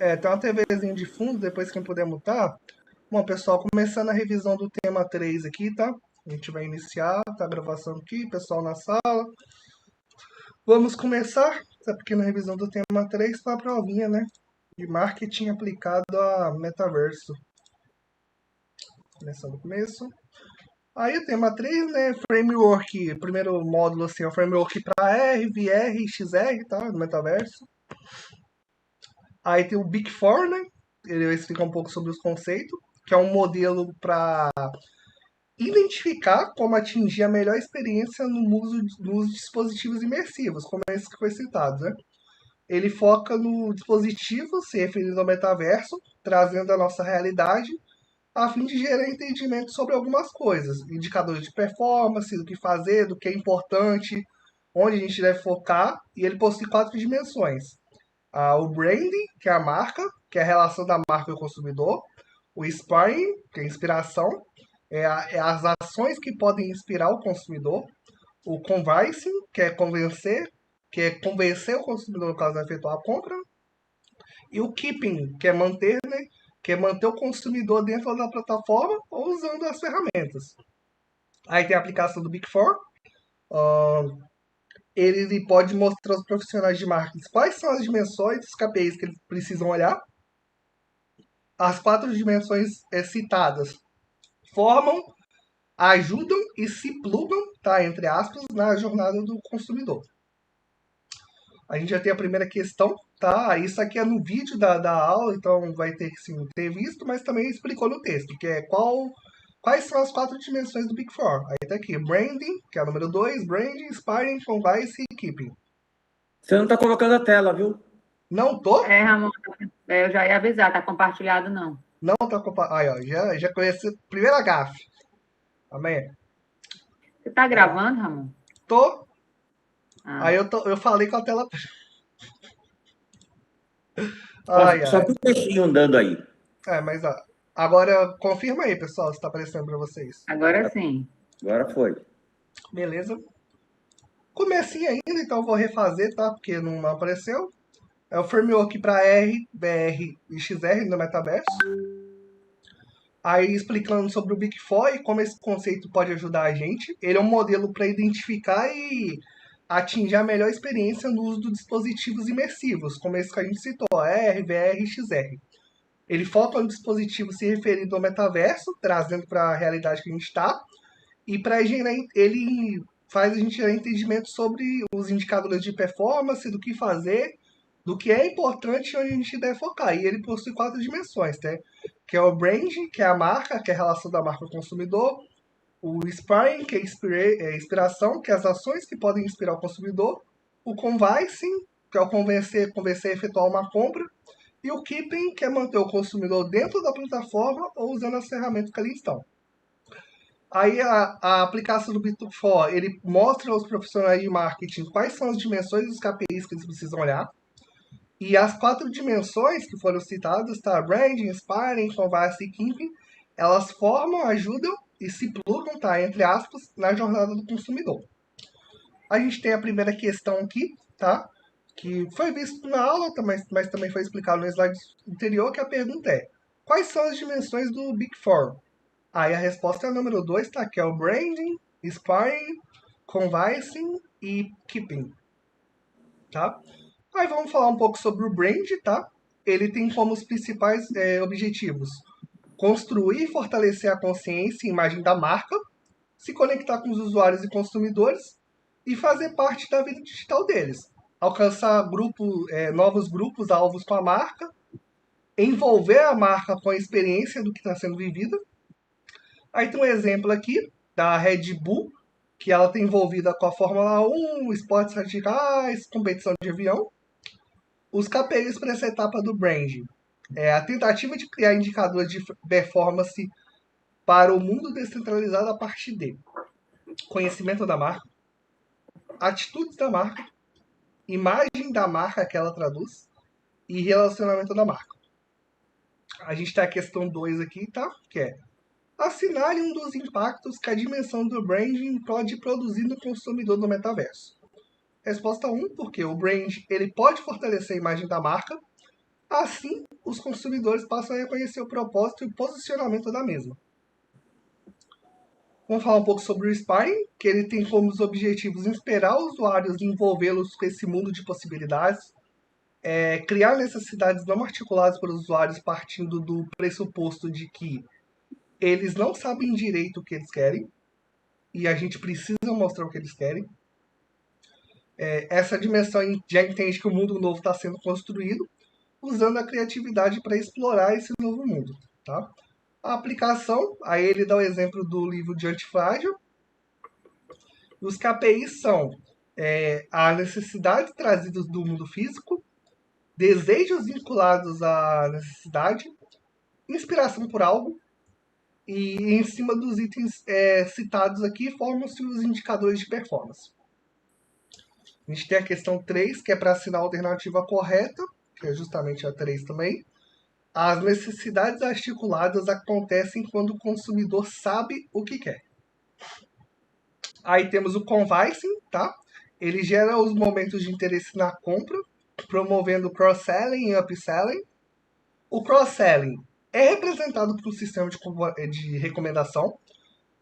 Tem uma TVzinha de fundo, depois quem puder mutar. Bom, pessoal, começando a revisão do tema 3 aqui, tá? A gente vai iniciar, tá a gravação aqui, pessoal na sala. Vamos começar essa pequena revisão do tema 3 com a provinha, né? De marketing aplicado a metaverso. Começando do começo. Aí o tema 3, né? Framework, primeiro módulo assim, é o framework para R, VR, XR, tá? No metaverso. Aí tem o Big Four, né? Ele vai explicar um pouco sobre os conceitos, que é um modelo para identificar como atingir a melhor experiência no uso de dispositivos imersivos, como esse que foi citado, né? Ele foca no dispositivo, se referindo ao metaverso, trazendo a nossa realidade, a fim de gerar entendimento sobre algumas coisas, indicadores de performance, do que fazer, do que é importante, onde a gente deve focar, e ele possui 4 dimensões. O branding, que é a marca, que é a relação da marca e o consumidor. O inspiring, que é a inspiração, é as ações que podem inspirar o consumidor. O convincing, que é convencer o consumidor no caso de efetuar a compra. E o keeping, que é manter, né? Que é manter o consumidor dentro da plataforma ou usando as ferramentas. Aí tem a aplicação do Big Four. Ele pode mostrar aos profissionais de marketing quais são as dimensões dos KPIs que eles precisam olhar. As 4 dimensões citadas formam, ajudam e se plugam, tá, entre aspas, na jornada do consumidor. A gente já tem a primeira questão, tá? Isso aqui é no vídeo da aula, então vai ter que sim, ter visto, mas também explicou no texto, que é quais são as 4 dimensões do Big Four. Aí tá aqui, branding, que é o número 2, branding, inspiring, convincing e keeping. Você não está colocando a tela, viu? Não tô? Ramon, eu já ia avisar, tá compartilhado não. Não tá compartilhado. Aí, ó, já conheci a primeira gafe. Amém? Você tá gravando, Ramon? Tô. Ah. Aí eu falei com a tela. Só que o peixinho andando aí. Mas agora confirma aí, pessoal, se tá aparecendo pra vocês. Agora sim. Agora foi. Beleza. Comecinho ainda, então eu vou refazer, tá? Porque não apareceu. É o framework para R, BR e XR no metaverso. Aí explicando sobre o Big Four e como esse conceito pode ajudar a gente. Ele é um modelo para identificar e atingir a melhor experiência no uso de dispositivos imersivos, como esse que a gente citou, R, VR e XR. Ele foca no dispositivo se referindo ao metaverso, trazendo para a realidade que a gente está, e para ele faz a gente gerar entendimento sobre os indicadores de performance, do que fazer, do que é importante e onde a gente deve focar. E ele possui 4 dimensões, né? Que é o brand, que é a marca, que é a relação da marca ao consumidor. O inspiring, que é a inspiração, que é as ações que podem inspirar o consumidor. O convincing, que é o convencer a efetuar uma compra. E o keeping, que é manter o consumidor dentro da plataforma ou usando as ferramentas que ali estão. Aí a aplicação do B2For, ele mostra aos profissionais de marketing quais são as dimensões dos KPIs que eles precisam olhar. E as 4 dimensões que foram citadas, tá? Branding, Inspiring, Converse e Keeping, elas formam, ajudam e se plugam, tá? Entre aspas, na jornada do consumidor. A gente tem a primeira questão aqui, tá? Que foi visto na aula, mas também foi explicado no slide anterior, que a pergunta é: quais são as dimensões do Big Four? Aí a resposta é a número 2, tá? Que é o Branding, Inspiring, Convincing e Keeping, tá? Aí vamos falar um pouco sobre o brand, tá? Ele tem como os principais objetivos construir e fortalecer a consciência e imagem da marca, se conectar com os usuários e consumidores e fazer parte da vida digital deles. Alcançar novos grupos alvos com a marca, envolver a marca com a experiência do que está sendo vivido. Aí tem um exemplo aqui da Red Bull, que ela tem envolvida com a Fórmula 1, esportes radicais, competição de avião. Os KPIs para essa etapa do branding é a tentativa de criar indicadores de performance para o mundo descentralizado a partir de conhecimento da marca, atitudes da marca, imagem da marca que ela traduz e relacionamento da marca. A gente tem a questão 2 aqui, tá? Que é assinale um dos impactos que a dimensão do branding pode produzir no consumidor do metaverso. Resposta 1, porque o brand ele pode fortalecer a imagem da marca, Assim, os consumidores passam a reconhecer o propósito e o posicionamento da mesma. Vamos falar um pouco sobre o Sparring, que ele tem como os objetivos inspirar usuários e envolvê-los com esse mundo de possibilidades, criar necessidades não articuladas para os usuários partindo do pressuposto de que eles não sabem direito o que eles querem, e a gente precisa mostrar o que eles querem. Essa dimensão já entende que o mundo novo está sendo construído, usando a criatividade para explorar esse novo mundo. Tá? A aplicação, aí ele dá o exemplo do livro de Antifrágil. Os KPIs são a necessidade trazidos do mundo físico, desejos vinculados à necessidade, inspiração por algo, e em cima dos itens citados aqui formam-se os indicadores de performance. A gente tem a questão 3, que é para assinar a alternativa correta, que é justamente a 3 também. As necessidades articuladas acontecem quando o consumidor sabe o que quer. Aí temos o convincing, tá? Ele gera os momentos de interesse na compra, promovendo cross-selling e upselling. O cross-selling é representado por um sistema de recomendação.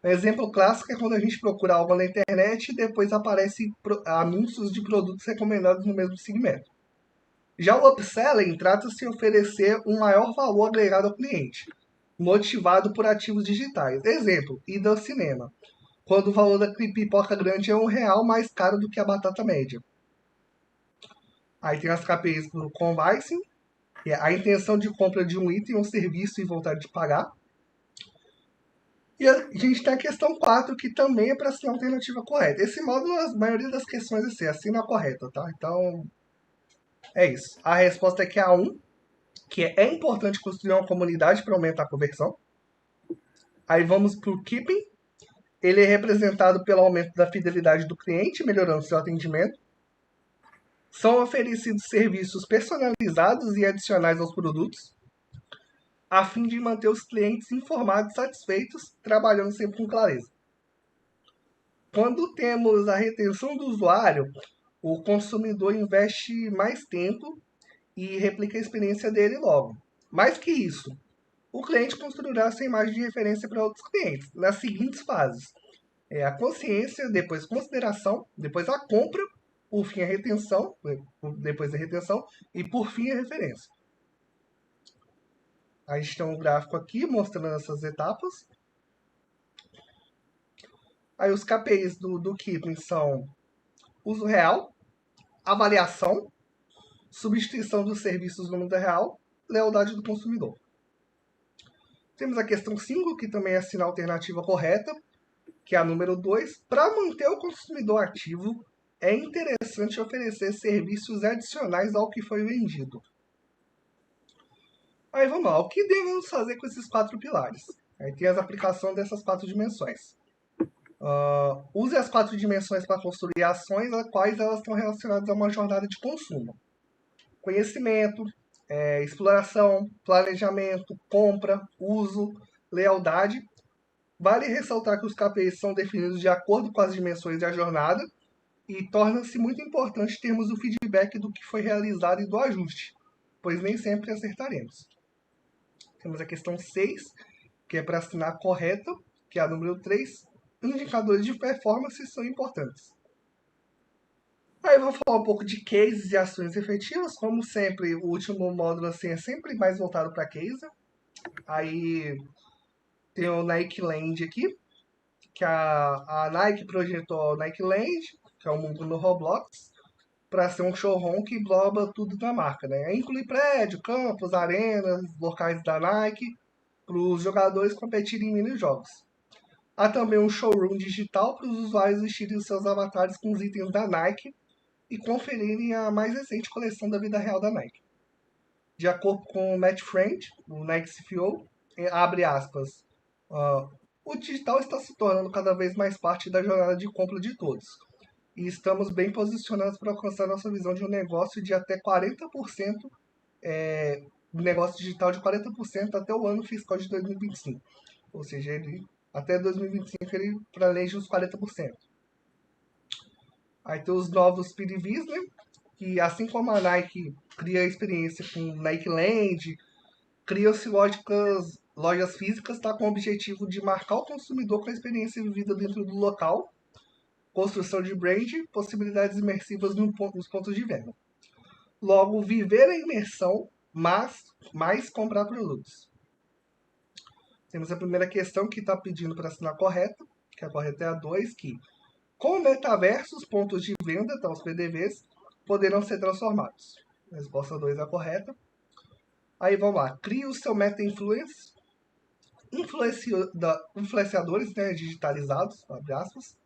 Um exemplo clássico é quando a gente procura algo na internet e depois aparecem anúncios de produtos recomendados no mesmo segmento. Já o upselling trata-se de oferecer um maior valor agregado ao cliente, motivado por ativos digitais. Exemplo, ida ao cinema, quando o valor da pipoca grande é R$1 mais caro do que a batata média. Aí tem as KPIs do convincing, que é a intenção de compra de um item ou serviço e vontade de pagar. E a gente tem a questão 4, que também é para assinar a alternativa correta. Esse módulo, a maioria das questões é assim, assina a correta, tá? Então, é isso. A resposta é que é a 1, que é importante construir uma comunidade para aumentar a conversão. Aí vamos para o Keeping. Ele é representado pelo aumento da fidelidade do cliente, melhorando seu atendimento. São oferecidos serviços personalizados e adicionais aos produtos, a fim de manter os clientes informados e satisfeitos, trabalhando sempre com clareza. Quando temos a retenção do usuário, o consumidor investe mais tempo e replica a experiência dele logo. Mais que isso, o cliente construirá sua imagem de referência para outros clientes, nas seguintes fases. A consciência, depois consideração, depois a compra, por fim a retenção, depois a retenção e por fim a referência. A gente tem um gráfico aqui mostrando essas etapas. Aí os KPIs do Keeping são uso real, avaliação, substituição dos serviços no mundo real, lealdade do consumidor. Temos a questão 5, que também é assinar a alternativa correta, que é a número 2. Para manter o consumidor ativo, é interessante oferecer serviços adicionais ao que foi vendido. Aí vamos lá, o que devemos fazer com esses 4 pilares? Aí tem as aplicações dessas 4 dimensões. Use as 4 dimensões para construir ações, as quais elas estão relacionadas a uma jornada de consumo. Conhecimento, exploração, planejamento, compra, uso, lealdade. Vale ressaltar que os KPIs são definidos de acordo com as dimensões da jornada e torna-se muito importante termos o feedback do que foi realizado e do ajuste, pois nem sempre acertaremos. Temos a questão 6, que é para assinar correta, que é a número 3. Indicadores de performance são importantes. Aí eu vou falar um pouco de cases e ações efetivas. Como sempre, o último módulo assim, é sempre mais voltado para case. Aí tem o Nike Land aqui, que a Nike projetou o Nike Land, que é um mundo no Roblox, para ser um showroom que engloba tudo da marca, né? Inclui prédio, campos, arenas, locais da Nike, para os jogadores competirem em mini-jogos. Há também um showroom digital para os usuários vestirem os seus avatares com os itens da Nike e conferirem a mais recente coleção da vida real da Nike. De acordo com o Matt Friend, o Nike CEO, abre aspas, o digital está se tornando cada vez mais parte da jornada de compra de todos. E estamos bem posicionados para alcançar nossa visão de um negócio de até 40%, negócio digital de 40% até o ano fiscal de 2025. Ou seja, até 2025 ele planeja os 40%. Aí tem os novos PDVs, né? Que assim como a Nike cria experiência com Nike Land, cria-se lojas físicas, tá, com o objetivo de marcar o consumidor com a experiência vivida dentro do local, construção de brand, possibilidades imersivas nos pontos de venda. Logo, viver a imersão, mas mais comprar produtos. Temos a primeira questão que está pedindo para assinar correta, que a correta é a 2, que com o metaverso, os pontos de venda, tá, os PDVs, poderão ser transformados. A resposta 2 é a correta. Aí vamos lá. Crie o seu meta-influence. Influenciadores, né, digitalizados, abre aspas.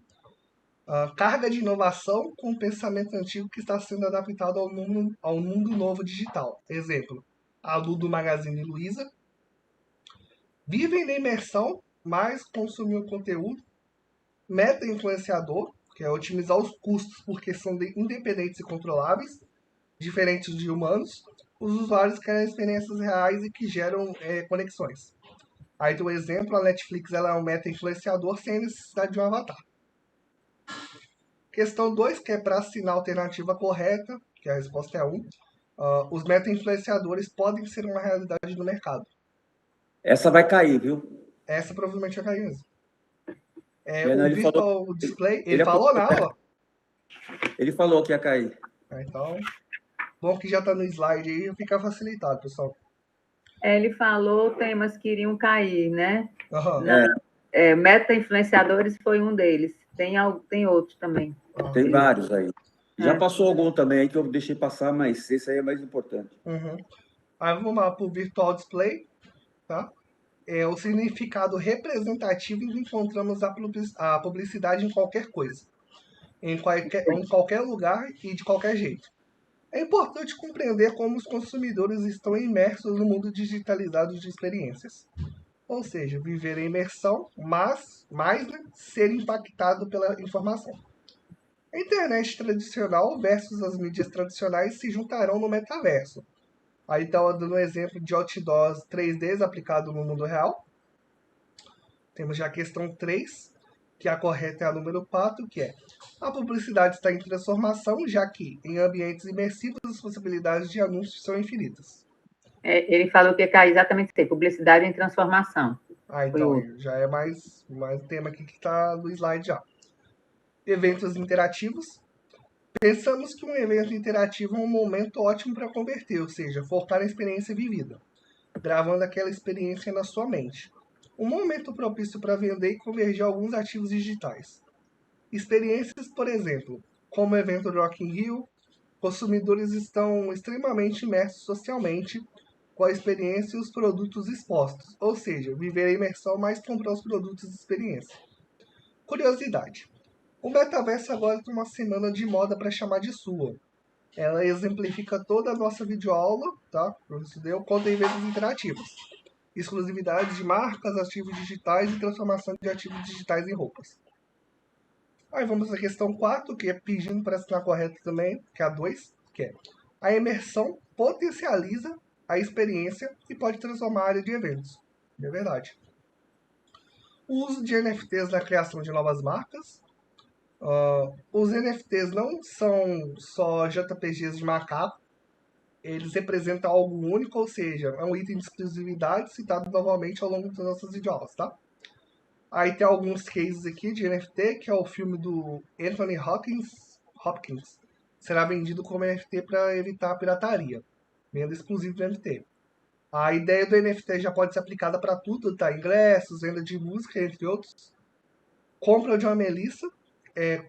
Carga de inovação com o pensamento antigo que está sendo adaptado ao mundo novo digital. Exemplo, a Lu do Magazine Luiza. Vivem na imersão, mas consumir o conteúdo. Meta-influenciador, que é otimizar os custos porque são independentes e controláveis, diferentes de humanos. Os usuários querem experiências reais e que geram conexões. Aí tem um exemplo, a Netflix ela é um meta-influenciador sem necessidade de um avatar. Questão 2, que é para assinar a alternativa correta, que a resposta é 1. Os meta-influenciadores podem ser uma realidade no mercado. Essa vai cair, viu? Essa provavelmente vai cair mesmo. Não, o Virtual Display, ele falou na aula? Ele falou que ia cair. Então, bom que já está no slide aí, fica facilitado, pessoal. Ele falou temas que iriam cair, né? Uhum. Meta-influenciadores foi um deles. Tem outros também. Tem vários aí. Já passou algum também aí que eu deixei passar, mas esse aí é mais importante. Uhum. Aí vamos lá para o Virtual Display, tá? É o significado representativo em que encontramos a publicidade em qualquer coisa, em qualquer lugar e de qualquer jeito. É importante compreender como os consumidores estão imersos no mundo digitalizado de experiências. Ou seja, viver a imersão, mas mais ser impactado pela informação. A internet tradicional versus as mídias tradicionais se juntarão no metaverso. Aí estava dando um exemplo de outdoors 3D aplicado no mundo real. Temos já a questão 3, que a correta é a número 4, que é a publicidade está em transformação, já que em ambientes imersivos as possibilidades de anúncios são infinitas. Ele falou que ia cair exatamente isso aí, publicidade em transformação. Então já é mais tema aqui que está no slide já. Eventos interativos. Pensamos que um evento interativo é um momento ótimo para converter, ou seja, focar na experiência vivida, gravando aquela experiência na sua mente. Um momento propício para vender e convergir alguns ativos digitais. Experiências, por exemplo, como o evento Rock in Rio, consumidores estão extremamente imersos socialmente com a experiência e os produtos expostos, ou seja, viver a imersão mais comprar os produtos de experiência. Curiosidade. O metaverso agora tem uma semana de moda para chamar de sua. Ela exemplifica toda a nossa videoaula, tá? Conta eventos interativos. Exclusividade de marcas, ativos digitais e transformação de ativos digitais em roupas. Aí vamos à questão 4, que é pedindo para assinar correto também, que é a 2, que é a imersão potencializa a experiência e pode transformar a área de eventos. É verdade. O uso de NFTs na criação de novas marcas. Os NFTs não são só JPGs de macaco, eles representam algo único, ou seja, é um item de exclusividade citado novamente ao longo das nossas videoaulas, tá? Aí tem alguns cases aqui de NFT, que é o filme do Anthony Hopkins, será vendido como NFT para evitar a pirataria, venda exclusiva do NFT. A ideia do NFT já pode ser aplicada para tudo, tá? Ingressos, venda de música, entre outros. Compra de uma melissa,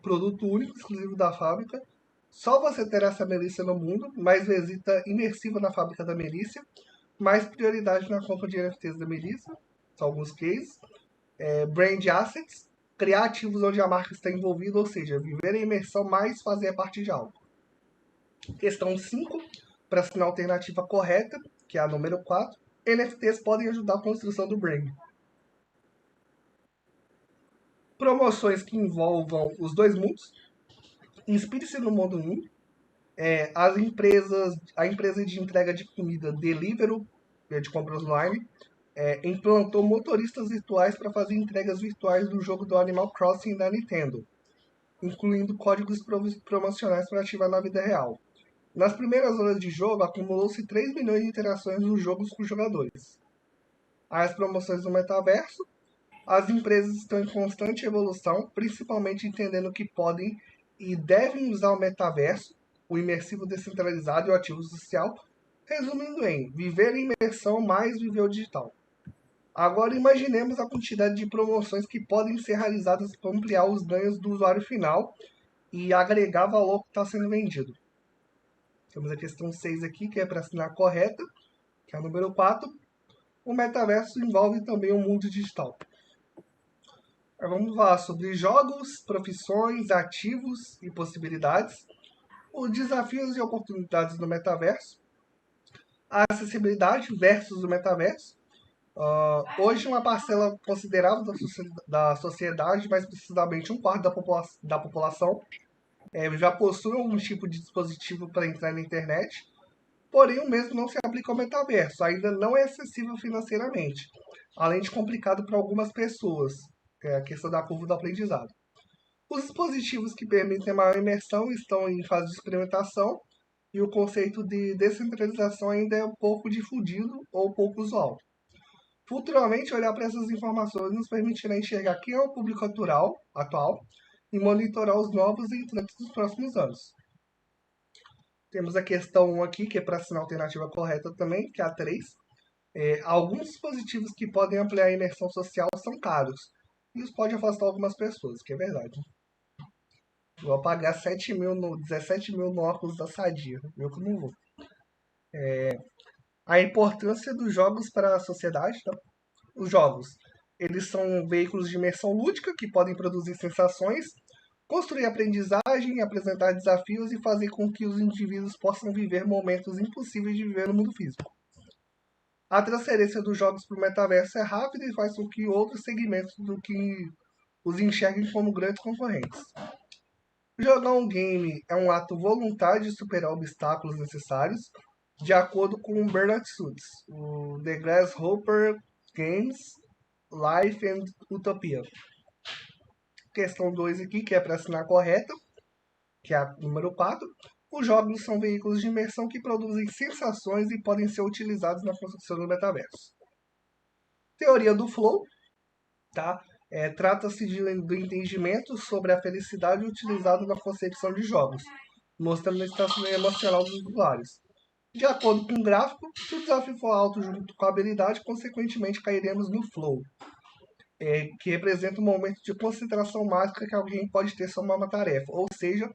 produto único, exclusivo da fábrica. Só você terá essa melissa no mundo, mais visita imersiva na fábrica da melissa, mais prioridade na compra de NFTs da melissa, são alguns cases. Brand assets, criar ativos onde a marca está envolvida, ou seja, viver a imersão mais fazer parte de algo. Questão 5, para assinar a alternativa correta, que é a número 4, NFTs podem ajudar a construção do brand. Promoções que envolvam os dois mundos. Inspire-se no mundo 1. A empresa de entrega de comida Deliveroo, de compras online, implantou motoristas virtuais para fazer entregas virtuais do jogo do Animal Crossing da Nintendo, incluindo códigos promocionais para ativar na vida real. Nas primeiras horas de jogo, acumulou-se 3 milhões de interações nos jogos com os jogadores. As promoções do metaverso. As empresas estão em constante evolução, principalmente entendendo que podem e devem usar o metaverso, o imersivo descentralizado e o ativo social, resumindo em viver a imersão mais viver o digital. Agora imaginemos a quantidade de promoções que podem ser realizadas para ampliar os ganhos do usuário final e agregar valor que está sendo vendido. Temos a questão 6 aqui, que é para assinar correta, que é a número 4. O metaverso envolve também o mundo digital. Vamos falar sobre jogos, profissões, ativos e possibilidades, os desafios e oportunidades do metaverso, a acessibilidade versus o metaverso. Hoje, uma parcela considerável da sociedade, mais precisamente um quarto da população, já possui algum tipo de dispositivo para entrar na internet, porém o mesmo não se aplica ao metaverso, ainda não é acessível financeiramente, além de complicado para algumas pessoas, que é a questão da curva do aprendizado. Os dispositivos que permitem maior imersão estão em fase de experimentação e o conceito de descentralização ainda é um pouco difundido ou pouco usual. Futuramente, olhar para essas informações nos permitirá enxergar quem é o público atual e monitorar os novos entrantes dos próximos anos. Temos a questão 1 aqui, que é para assinar a alternativa correta também, que é a 3. Alguns dispositivos que podem ampliar a imersão social são caros. E isso pode afastar algumas pessoas, que é verdade. Vou pagar 17 mil no óculos da Sadia. Eu que não vou. A importância dos jogos para a sociedade. Tá? Os jogos, eles são veículos de imersão lúdica que podem produzir sensações, construir aprendizagem, apresentar desafios e fazer com que os indivíduos possam viver momentos impossíveis de viver no mundo físico. A transferência dos jogos para o metaverso é rápida e faz com que outros segmentos do que os enxerguem como grandes concorrentes. Jogar um game é um ato voluntário de superar obstáculos necessários, de acordo com o Bernard Suits, o The Grasshopper Games, Life and Utopia. Questão 2 aqui, que é para assinar correta, que é a número 4. Os jogos são veículos de imersão que produzem sensações e podem ser utilizados na construção do metaverso. Teoria do flow, tá? Trata-se do entendimento sobre a felicidade utilizado na concepção de jogos, mostrando a situação emocional dos usuários. De acordo com o gráfico, se o desafio for alto junto com a habilidade, consequentemente cairemos no flow, que representa um momento de concentração mágica que alguém pode ter sobre uma tarefa, ou seja,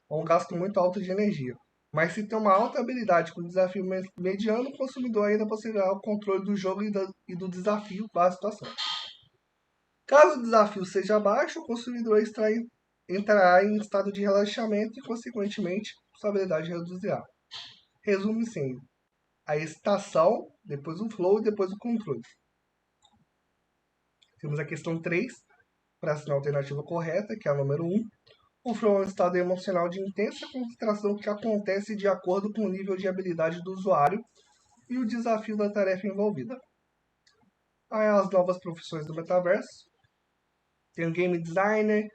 um gasto muito alto de energia. Mas se tem uma alta habilidade com o desafio mediano, o consumidor ainda possuirá o controle do jogo e do desafio da situação. Caso o desafio seja baixo, o consumidor entrará em estado de relaxamento e, consequentemente, sua habilidade reduzirá. Resume-se em a excitação, depois o flow e depois o controle. Temos a questão 3, para assinar a alternativa correta, que é a número 1. O flow é um estado emocional de intensa concentração que acontece de acordo com o nível de habilidade do usuário e o desafio da tarefa envolvida. Aí as novas profissões do metaverso. Tem o game designer,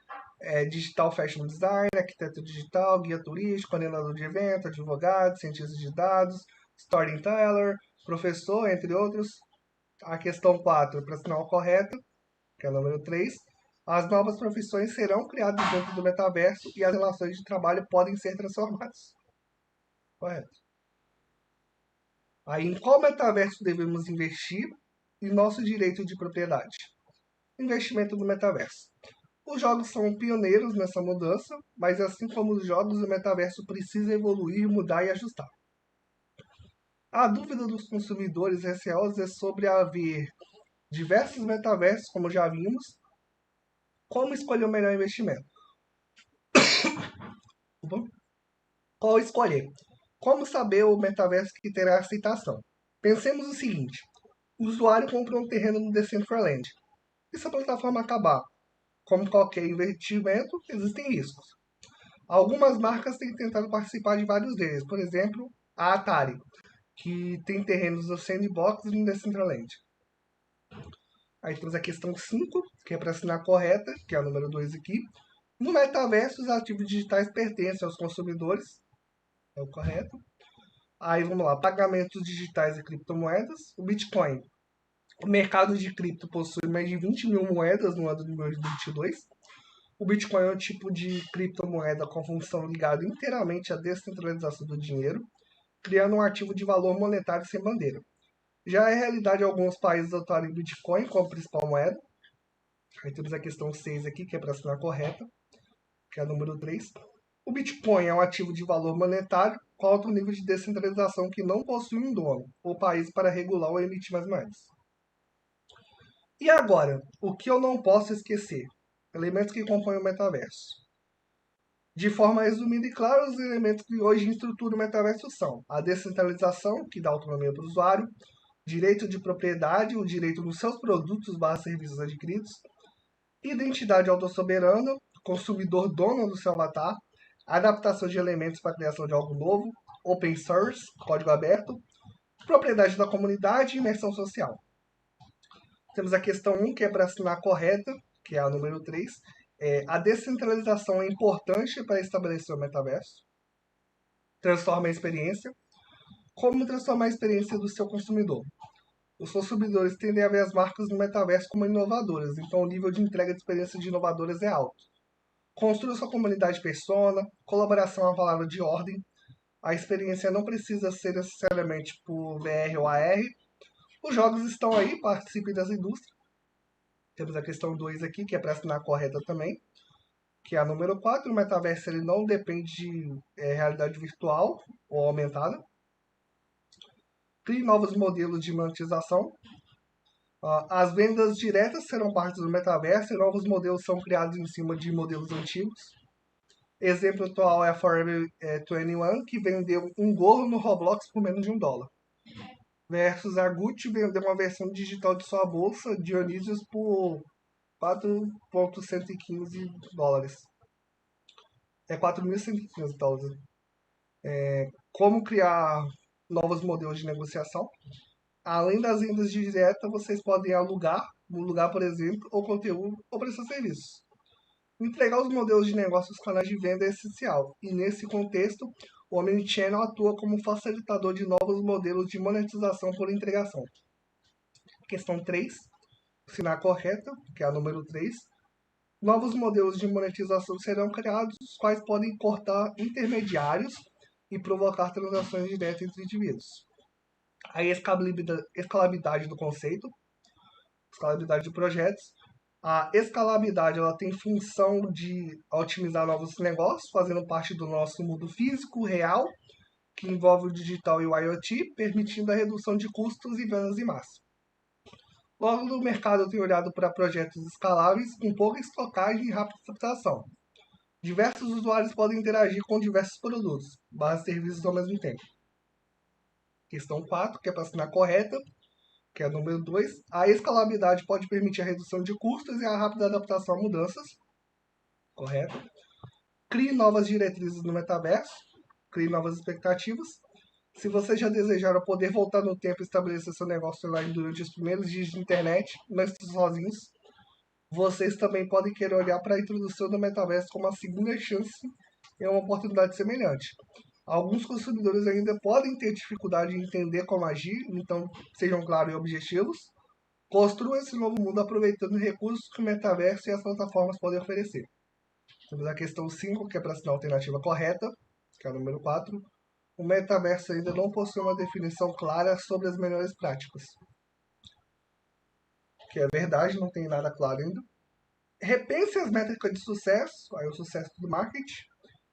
digital fashion designer, arquiteto digital, guia turístico, coordenador de evento, advogado, cientista de dados, storyteller, professor, entre outros. A questão 4, para assinar o correto, que é a número 3. As novas profissões serão criadas dentro do metaverso e as relações de trabalho podem ser transformadas. Correto. Aí, em qual metaverso devemos investir e nosso direito de propriedade? Investimento no metaverso. Os jogos são pioneiros nessa mudança, mas assim como os jogos, o metaverso precisa evoluir, mudar e ajustar. A dúvida dos consumidores receosos é sobre haver diversos metaversos, como já vimos. Como escolher o melhor investimento? Qual escolher? Como saber o metaverso que terá aceitação? Pensemos o seguinte: o usuário compra um terreno no Decentraland. E se a plataforma acabar? Como qualquer investimento, existem riscos. Algumas marcas têm tentado participar de vários deles. Por exemplo, a Atari, que tem terrenos no Sandbox e no Decentraland. Aí temos a questão 5, que é para assinar correta, que é a número 2 aqui. No metaverso, os ativos digitais pertencem aos consumidores. É o correto. Aí vamos lá, pagamentos digitais e criptomoedas. O Bitcoin. O mercado de cripto possui mais de 20 mil moedas no ano de 2022. O Bitcoin é um tipo de criptomoeda com função ligada inteiramente à descentralização do dinheiro, criando um ativo de valor monetário sem bandeira. Já é realidade alguns países adotarem o Bitcoin como principal moeda. Aí temos a questão 6 aqui, que é para assinar correta, que é a número 3. O Bitcoin é um ativo de valor monetário com alto nível de descentralização que não possui um dono ou país para regular ou emitir mais moedas. E agora, o que eu não posso esquecer? Elementos que compõem o metaverso. De forma resumida e clara, os elementos que hoje estruturam o metaverso são a descentralização, que dá autonomia para o usuário, direito de propriedade, o direito dos seus produtos / serviços adquiridos, identidade autossoberana, consumidor dono do seu avatar, adaptação de elementos para a criação de algo novo, open source, código aberto, propriedade da comunidade e imersão social. Temos a questão 1, que é para assinar correta, que é a número 3. A descentralização é importante para estabelecer o metaverso. Transforma a experiência. Como transformar a experiência do seu consumidor? Os consumidores tendem a ver as marcas no metaverso como inovadoras, então o nível de entrega de experiências de inovadoras é alto. Construa sua comunidade persona, colaboração é uma palavra de ordem. A experiência não precisa ser necessariamente por VR ou AR. Os jogos estão aí, participem das indústrias. Temos a questão 2 aqui, que é para assinar correta também, que é a número 4. O metaverso ele não depende de realidade virtual ou aumentada. Crie novos modelos de monetização. As vendas diretas serão parte do metaverso e novos modelos são criados em cima de modelos antigos. Exemplo atual é a Forever 21, que vendeu um gorro no Roblox por menos de $1. Versus a Gucci vendeu uma versão digital de sua bolsa Dionysius por $4.115. É $4.115. Como criar novos modelos de negociação? Além das vendas diretas, vocês podem alugar, por exemplo, ou conteúdo ou prestar serviços. Entregar os modelos de negócio aos canais de venda é essencial, e nesse contexto, o Omnichannel atua como facilitador de novos modelos de monetização por integração. Questão 3, assinar correta, que é a número 3. Novos modelos de monetização serão criados, os quais podem cortar intermediários e provocar transações diretas entre indivíduos. A escalabilidade do conceito, escalabilidade de projetos. A escalabilidade ela tem função de otimizar novos negócios, fazendo parte do nosso mundo físico, real, que envolve o digital e o IoT, permitindo a redução de custos e vendas em massa. Logo, no mercado tem olhado para projetos escaláveis com pouca estocagem e rápida adaptação. Diversos usuários podem interagir com diversos produtos, / serviços ao mesmo tempo. Questão 4, que é para assinar correta, que é a número 2. A escalabilidade pode permitir a redução de custos e a rápida adaptação a mudanças. Correto. Crie novas diretrizes no metaverso. Crie novas expectativas. Se você já desejaram poder voltar no tempo e estabelecer seu negócio online durante os primeiros dias de internet, não estão sozinhos. Vocês também podem querer olhar para a introdução do metaverso como uma segunda chance e uma oportunidade semelhante. Alguns consumidores ainda podem ter dificuldade em entender como agir, então sejam claros e objetivos. Construam esse novo mundo aproveitando os recursos que o metaverso e as plataformas podem oferecer. Temos a questão 5, que é para assinar a alternativa correta, que é a número 4. O metaverso ainda não possui uma definição clara sobre as melhores práticas. Que é verdade, não tem nada claro ainda. Repense as métricas de sucesso, aí o sucesso do marketing.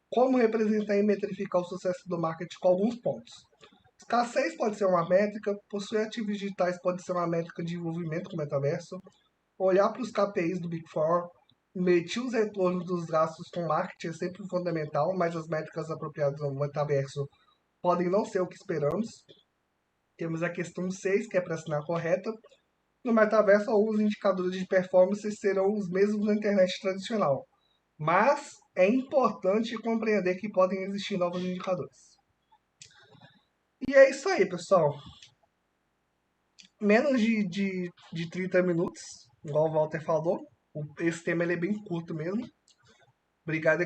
Como representar e metrificar o sucesso do marketing com alguns pontos. Escassez pode ser uma métrica, possuir ativos digitais pode ser uma métrica de envolvimento com o metaverso, olhar para os KPIs do Big Four, medir os retornos dos gastos com marketing é sempre fundamental, mas as métricas apropriadas no metaverso podem não ser o que esperamos. Temos a questão 6, que é para assinar correta. No metaverso, alguns indicadores de performance serão os mesmos na internet tradicional, mas é importante compreender que podem existir novos indicadores. E é isso aí, pessoal. Menos de 30 minutos, igual o Walter falou. Esse tema ele é bem curto mesmo. Obrigado.